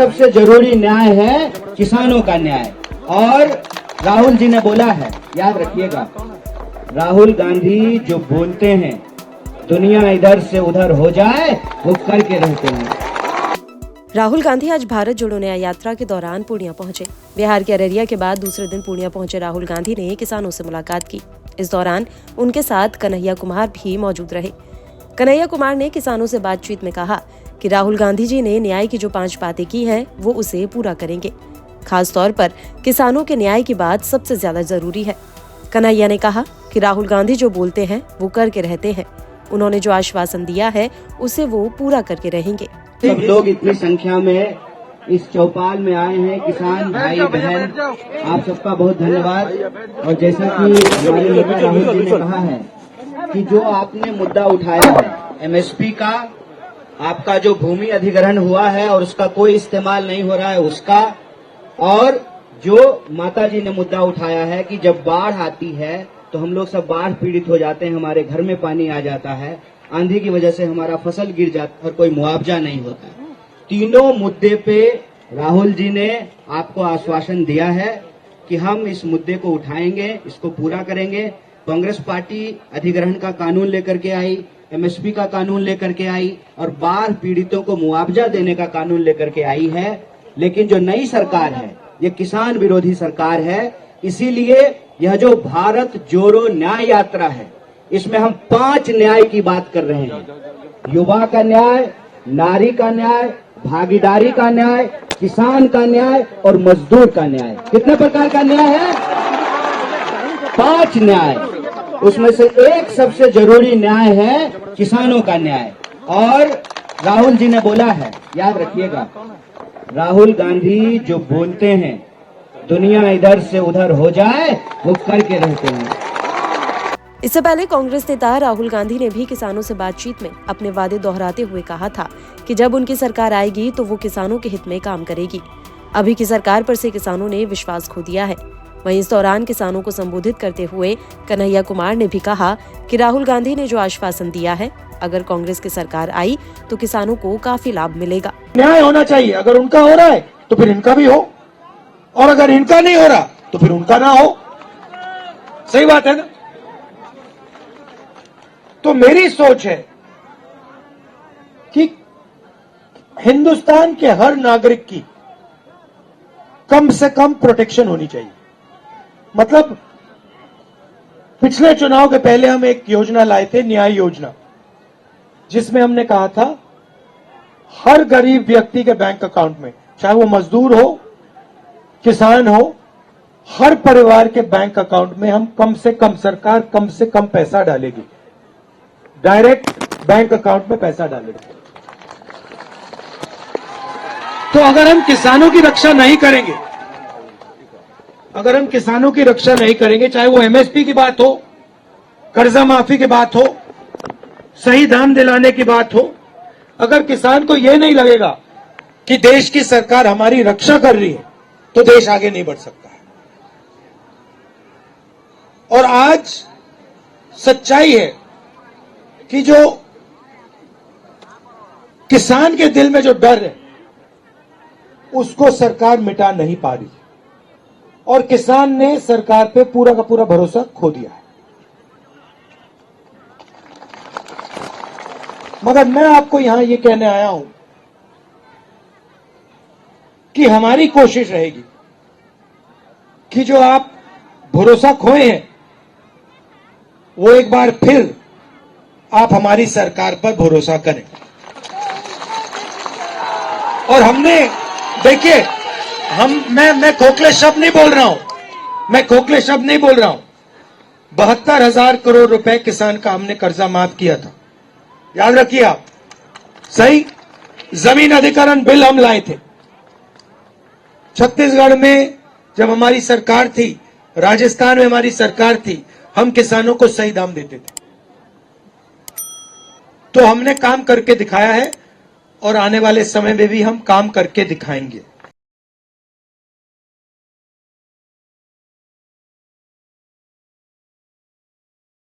सबसे जरूरी न्याय है किसानों का न्याय। और राहुल जी ने बोला है, याद रखिएगा, राहुल गांधी जो बोलते हैं दुनिया इधर से उधर हो जाए वो करके रहते हैं। राहुल गांधी आज भारत जोड़ो न्याय यात्रा के दौरान पूर्णिया पहुंचे। बिहार के अररिया के बाद दूसरे दिन पूर्णिया पहुंचे राहुल गांधी ने किसानों से मुलाकात की। इस दौरान उनके साथ कन्हैया कुमार भी मौजूद रहे। कन्हैया कुमार ने किसानों से बातचीत में कहा कि राहुल गांधी जी ने न्याय की जो 5 बातें की हैं, वो उसे पूरा करेंगे। खास तौर पर किसानों के न्याय की बात सबसे ज्यादा जरूरी है। कन्हैया ने कहा कि राहुल गांधी जो बोलते हैं वो करके रहते हैं। उन्होंने जो आश्वासन दिया है उसे वो पूरा करके रहेंगे। सब लोग इतनी संख्या में इस चौपाल में आए हैं, किसान भाई बहन, आप सबका बहुत धन्यवाद। और जैसा कि हमारे नेता राहुल जी ने कहा है कि जो आपने मुद्दा उठाया है एमएसपी का, आपका जो भूमि अधिग्रहण हुआ है और उसका कोई इस्तेमाल नहीं हो रहा है उसका, और जो माता जी ने मुद्दा उठाया है कि जब बाढ़ आती है तो हम लोग सब बाढ़ पीड़ित हो जाते हैं, हमारे घर में पानी आ जाता है, आंधी की वजह से हमारा फसल गिर जाता है और कोई मुआवजा नहीं होता। तीनों मुद्दे पे राहुल जी ने आपको आश्वासन दिया है कि हम इस मुद्दे को उठाएंगे, इसको पूरा करेंगे। कांग्रेस पार्टी अधिग्रहण का कानून लेकर के आई, एमएसपी का कानून लेकर के आई और बाढ़ पीड़ितों को मुआवजा देने का कानून लेकर के आई है। लेकिन जो नई सरकार है ये किसान विरोधी सरकार है, इसीलिए यह जो भारत जोड़ो न्याय यात्रा है इसमें हम 5 न्याय की बात कर रहे हैं। युवा का न्याय, नारी का न्याय, भागीदारी का न्याय, किसान का न्याय और मजदूर का न्याय। कितने प्रकार का न्याय है? 5 न्याय। उसमें से एक सबसे जरूरी न्याय है किसानों का न्याय। और राहुल जी ने बोला है, याद रखिएगा, राहुल गांधी जो बोलते हैं दुनिया इधर से उधर हो जाए वो करके रहते हैं। इससे पहले कांग्रेस नेता राहुल गांधी ने भी किसानों से बातचीत में अपने वादे दोहराते हुए कहा था कि जब उनकी सरकार आएगी तो वो किसानों के हित में काम करेगी। अभी की सरकार पर से किसानों ने विश्वास खो दिया है। वहीं इस दौरान किसानों को संबोधित करते हुए कन्हैया कुमार ने भी कहा कि राहुल गांधी ने जो आश्वासन दिया है, अगर कांग्रेस की सरकार आई तो किसानों को काफी लाभ मिलेगा। न्याय होना चाहिए, अगर उनका हो रहा है तो फिर इनका भी हो, और अगर इनका नहीं हो रहा तो फिर उनका ना हो। सही बात है ना? तो मेरी सोच है कि हिंदुस्तान के हर नागरिक की कम से कम प्रोटेक्शन होनी चाहिए। मतलब पिछले चुनाव के पहले हम एक योजना लाए थे, न्याय योजना, जिसमें हमने कहा था हर गरीब व्यक्ति के बैंक अकाउंट में, चाहे वो मजदूर हो, किसान हो, हर परिवार के बैंक अकाउंट में हम कम से कम, सरकार कम से कम पैसा डालेगी, डायरेक्ट बैंक अकाउंट में पैसा डालेगी। तो अगर हम किसानों की रक्षा नहीं करेंगे, चाहे वो एमएसपी की बात हो, कर्जा माफी की बात हो, सही दाम दिलाने की बात हो, अगर किसान को यह नहीं लगेगा कि देश की सरकार हमारी रक्षा कर रही है तो देश आगे नहीं बढ़ सकता है। और आज सच्चाई है कि जो किसान के दिल में जो डर है उसको सरकार मिटा नहीं पा रही, और किसान ने सरकार पे पूरा का पूरा भरोसा खो दिया है। मगर मैं आपको यहां ये कहने आया हूं कि हमारी कोशिश रहेगी कि जो आप भरोसा खोए हैं वो एक बार फिर आप हमारी सरकार पर भरोसा करें। और हमने, देखिए, मैं खोखले शब्द नहीं बोल रहा हूं, 72,000 करोड़ रुपए किसान का हमने कर्जा माफ किया था, याद रखिए आप। सही, जमीन अधिग्रहण बिल हम लाए थे। छत्तीसगढ़ में जब हमारी सरकार थी, राजस्थान में हमारी सरकार थी, हम किसानों को सही दाम देते थे। तो हमने काम करके दिखाया है और आने वाले समय में भी हम काम करके दिखाएंगे।